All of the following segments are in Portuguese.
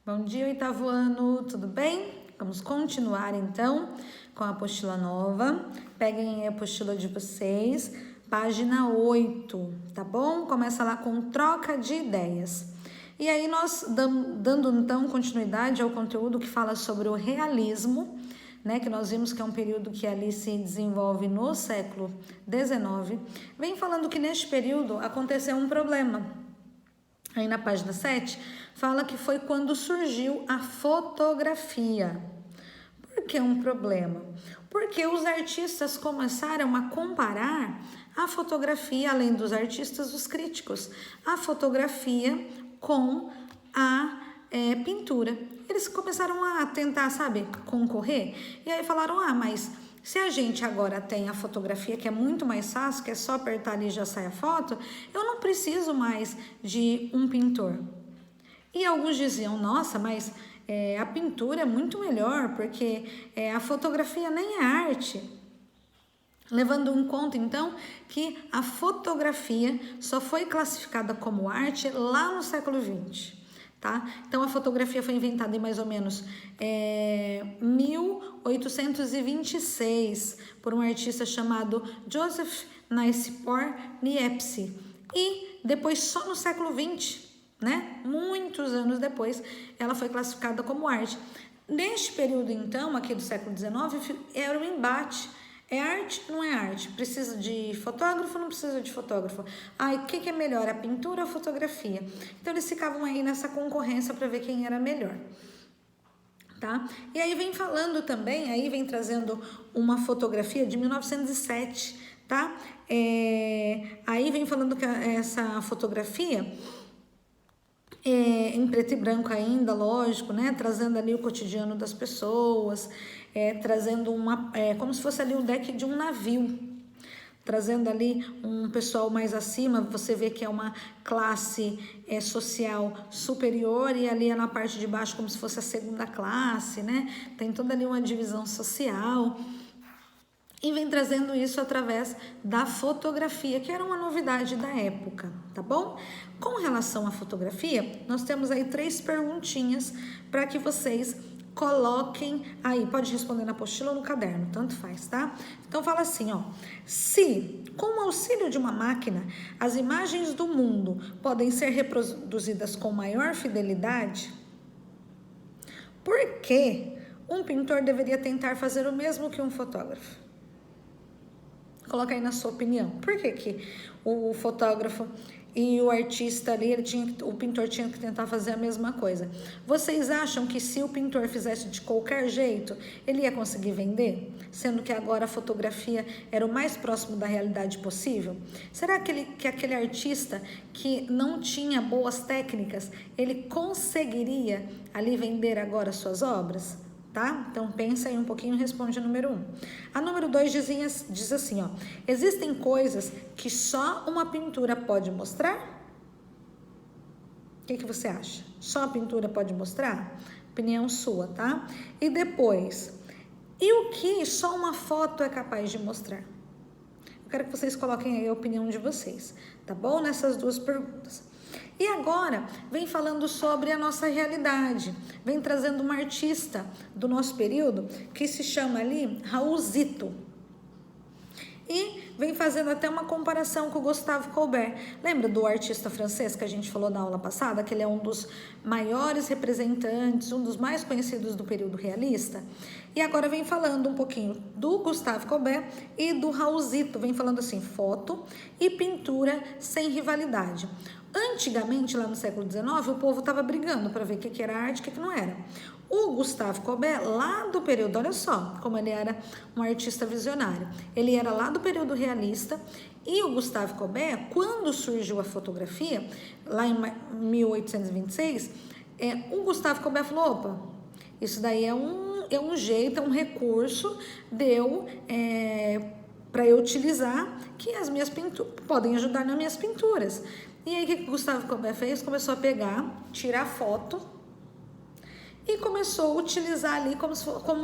Bom dia, oitavo ano, tudo bem? Vamos continuar então com a apostila nova. Peguem a apostila de vocês, página 8, tá bom? Começa lá com troca de ideias. E aí nós dando então continuidade ao conteúdo que fala sobre o realismo, né, que nós vimos que é um período que ali se desenvolve no século XIX, vem falando que neste período aconteceu um problema. Aí na página 7, fala que foi quando surgiu a fotografia. Por que um problema? Porque os artistas começaram a comparar a fotografia, além dos artistas, os críticos, a fotografia com a pintura. Eles começaram a tentar, concorrer. E aí falaram, mas se a gente agora tem a fotografia, que é muito mais fácil, que é só apertar ali e já sai a foto, eu não preciso mais de um pintor. E alguns diziam, nossa, mas a pintura é muito melhor, porque a fotografia nem é arte. Levando em conta, então, que a fotografia só foi classificada como arte lá no século XX. Tá? Então, a fotografia foi inventada em mais ou menos 1826 por um artista chamado Joseph Nicephore Niepce. E depois, só no século XX, né? Muitos anos depois, ela foi classificada como arte. Neste período, então, aqui do século XIX, era um embate. É arte? Não é arte? Precisa de fotógrafo? Não precisa de fotógrafo? O que é melhor, a pintura ou a fotografia? Então, eles ficavam aí nessa concorrência para ver quem era melhor. Tá? E aí vem falando também, aí vem trazendo uma fotografia de 1907, tá? Aí vem falando que essa fotografia em preto e branco ainda, lógico, né? Trazendo ali o cotidiano das pessoas, trazendo como se fosse ali o deck de um navio, trazendo ali um pessoal mais acima, você vê que é uma classe social superior e ali na parte de baixo como se fosse a segunda classe, né? Tem toda ali uma divisão social. E vem trazendo isso através da fotografia, que era uma novidade da época, tá bom? Com relação à fotografia, nós temos aí 3 perguntinhas para que vocês coloquem aí, pode responder na apostila ou no caderno, tanto faz, tá? Então fala assim, se com o auxílio de uma máquina as imagens do mundo podem ser reproduzidas com maior fidelidade, por que um pintor deveria tentar fazer o mesmo que um fotógrafo? Coloca aí na sua opinião. Por que o fotógrafo e o artista ali, o pintor tinha que tentar fazer a mesma coisa? Vocês acham que se o pintor fizesse de qualquer jeito, ele ia conseguir vender? Sendo que agora a fotografia era o mais próximo da realidade possível? Será que aquele artista que não tinha boas técnicas, ele conseguiria ali vender agora suas obras? Tá? Então, pensa aí um pouquinho e responde a número 1. A número 2 diz assim, existem coisas que só uma pintura pode mostrar? O que você acha? Só a pintura pode mostrar? Opinião sua, tá? E depois, e o que só uma foto é capaz de mostrar? Eu quero que vocês coloquem aí a opinião de vocês, tá bom? Nessas 2 perguntas. E agora, vem falando sobre a nossa realidade, vem trazendo uma artista do nosso período que se chama ali Raul Zito. E vem fazendo até uma comparação com o Gustave Courbet. Lembra do artista francês que a gente falou na aula passada? Que ele é um dos maiores representantes, um dos mais conhecidos do período realista. E agora vem falando um pouquinho do Gustave Courbet e do Raul Zito. Vem falando assim, foto e pintura sem rivalidade. Antigamente, lá no século XIX, o povo estava brigando para ver o que era arte e o que não era. O Gustave Courbet, lá do período, olha só como ele era um artista visionário. Ele era lá do período realista e o Gustave Courbet, quando surgiu a fotografia, lá em 1826, o Gustave Courbet falou, opa, isso daí é um jeito, é um recurso para eu utilizar que as minhas pinturas podem ajudar nas minhas pinturas. E aí, o que o Gustave Courbet fez? Começou a tirar foto e começou a utilizar ali como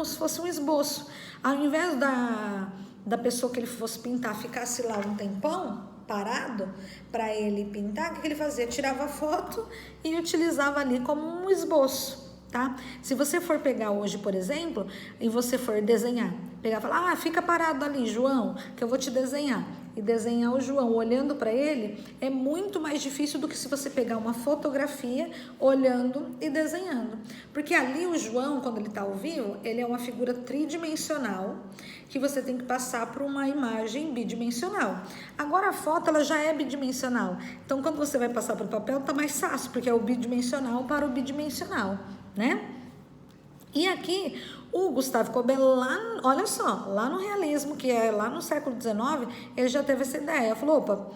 se fosse um esboço. Ao invés da pessoa que ele fosse pintar ficasse lá um tempão parado para ele pintar, o que ele fazia? Tirava a foto e utilizava ali como um esboço. tá? Se você for pegar hoje, por exemplo, e você for desenhar, pegar e falar, fica parado ali, João, que eu vou te desenhar. E desenhar o João olhando para ele é muito mais difícil do que se você pegar uma fotografia olhando e desenhando. Porque ali o João, quando ele está ao vivo, ele é uma figura tridimensional que você tem que passar por uma imagem bidimensional. Agora a foto ela já é bidimensional. Então quando você vai passar para o papel tá mais fácil, porque é o bidimensional para o bidimensional, né? E aqui o Gustave Courbet lá, olha só, lá no realismo, que é lá no século XIX, ele já teve essa ideia. Falou, opa,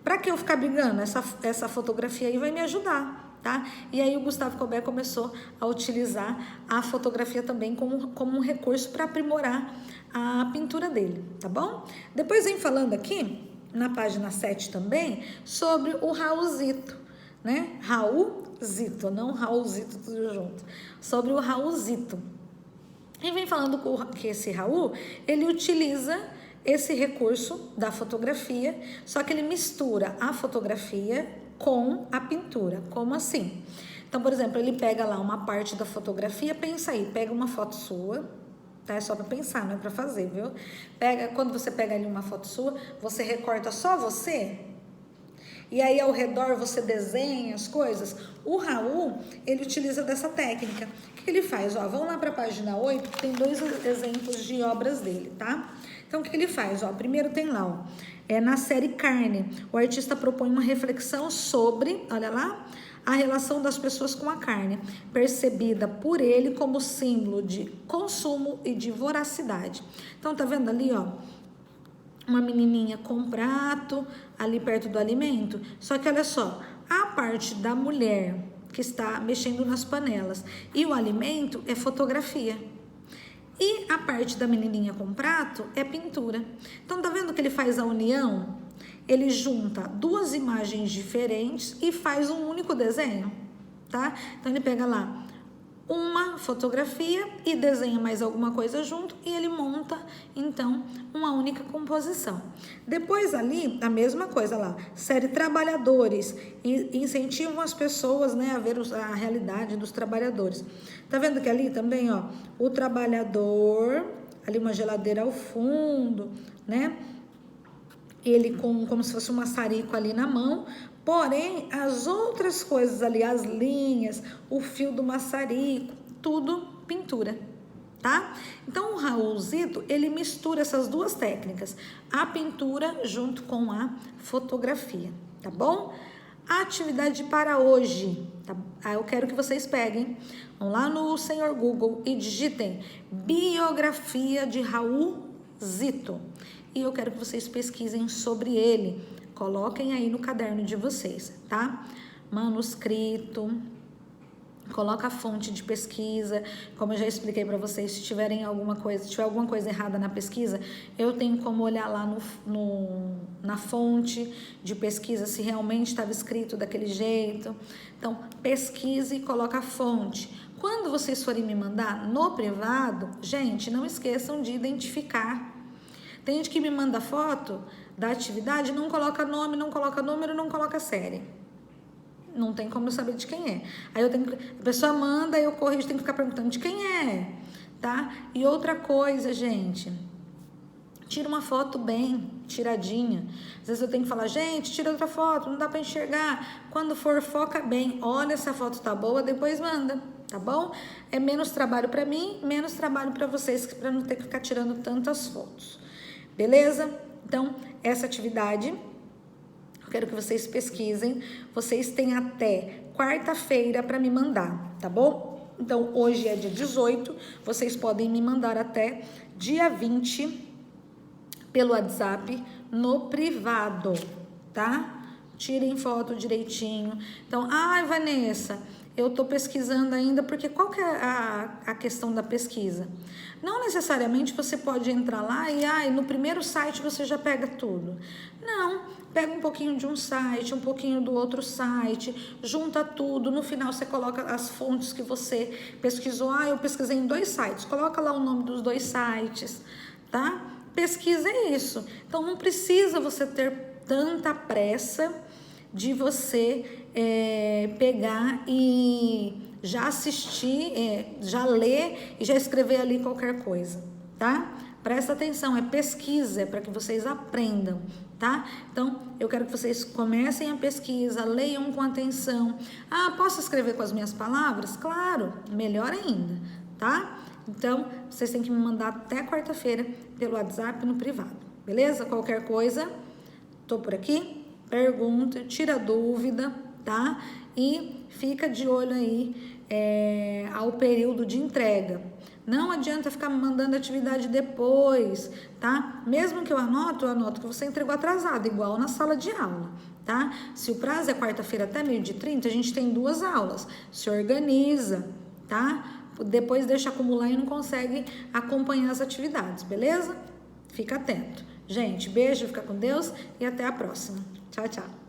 para que eu ficar brigando? Essa fotografia aí vai me ajudar, tá? E aí o Gustave Courbet começou a utilizar a fotografia também como um recurso para aprimorar a pintura dele, tá bom? Depois vem falando aqui, na página 7 também, sobre o Raulzito, né? Raulzito, não Raulzito tudo junto. Sobre o Raulzito. E vem falando que esse Raul, ele utiliza esse recurso da fotografia, só que ele mistura a fotografia com a pintura. Como assim? Então, por exemplo, ele pega lá uma parte da fotografia, pensa aí, pega uma foto sua, tá? É só para pensar, não é para fazer, viu? Quando você pega ali uma foto sua, você recorta só você, e aí ao redor você desenha as coisas. O Raul, ele utiliza dessa técnica. O que ele faz? Ó, vamos lá para a página 8, que tem 2 exemplos de obras dele, tá? Então o que ele faz? Ó, primeiro tem lá, ó, na série Carne, o artista propõe uma reflexão sobre, olha lá, a relação das pessoas com a carne, percebida por ele como símbolo de consumo e de voracidade. Então tá vendo ali, ó, uma menininha com um prato ali perto do alimento, só que olha só, a parte da mulher que está mexendo nas panelas e o alimento é fotografia. E a parte da menininha com prato é pintura. Então tá vendo que ele faz a união? Ele junta 2 imagens diferentes e faz um único desenho, tá? Então ele pega lá uma fotografia e desenha mais alguma coisa junto e ele monta, então, uma única composição. Depois ali, a mesma coisa lá, série Trabalhadores, e incentivam as pessoas, né, a ver a realidade dos trabalhadores. Tá vendo que ali também, ó, o trabalhador, ali uma geladeira ao fundo, né, ele como se fosse um maçarico ali na mão. Porém, as outras coisas ali, as linhas, o fio do maçarico, tudo pintura, tá? Então, o Raulzito, ele mistura essas 2 técnicas, a pintura junto com a fotografia, tá bom? A atividade para hoje, tá? Eu quero que vocês peguem, vão lá no Senhor Google e digitem biografia de Raulzito. E eu quero que vocês pesquisem sobre ele. Coloquem aí no caderno de vocês, tá? Manuscrito, coloca a fonte de pesquisa, como eu já expliquei para vocês, se tiver alguma coisa errada na pesquisa, eu tenho como olhar lá na fonte de pesquisa se realmente estava escrito daquele jeito. Então, pesquise e coloca a fonte. Quando vocês forem me mandar no privado, gente, não esqueçam de identificar. Tem gente que me manda foto da atividade, não coloca nome, não coloca número, não coloca série. Não tem como eu saber de quem é. Aí a pessoa manda, eu corrijo, tenho que ficar perguntando de quem é, tá? E outra coisa, gente, tira uma foto bem tiradinha. Às vezes eu tenho que falar, gente, tira outra foto, não dá para enxergar. Quando for, foca bem. Olha, essa foto tá boa, depois manda, tá bom? É menos trabalho para mim, menos trabalho para vocês, para não ter que ficar tirando tantas fotos. Beleza? Então, essa atividade, eu quero que vocês pesquisem. Vocês têm até quarta-feira para me mandar, tá bom? Então, hoje é dia 18, vocês podem me mandar até dia 20 pelo WhatsApp no privado, tá? Tirem foto direitinho. Então, Vanessa, eu tô pesquisando ainda, porque qual que é a questão da pesquisa? Não necessariamente você pode entrar lá e no primeiro site você já pega tudo. Não, pega um pouquinho de um site, um pouquinho do outro site, junta tudo, no final você coloca as fontes que você pesquisou. Eu pesquisei em 2 sites, coloca lá o nome dos 2 sites, tá? Pesquisa isso. Então não precisa você ter tanta pressa de você pegar e já assistir, já ler e já escrever ali qualquer coisa, tá? Presta atenção, é pesquisa, é para que vocês aprendam, tá? Então, eu quero que vocês comecem a pesquisa, leiam com atenção. Ah, posso escrever com as minhas palavras? Claro, melhor ainda, tá? Então, vocês têm que me mandar até quarta-feira pelo WhatsApp no privado, beleza? Qualquer coisa, tô por aqui, pergunta, tira dúvida, tá? E fica de olho aí ao período de entrega. Não adianta ficar me mandando atividade depois, tá? Mesmo que eu anoto que você entregou atrasado, igual na sala de aula, tá? Se o prazo é quarta-feira até 12h30, a gente tem 2 aulas. Se organiza, tá? Depois deixa acumular e não consegue acompanhar as atividades, beleza? Fica atento. Gente, beijo, fica com Deus e até a próxima. Tchau, tchau.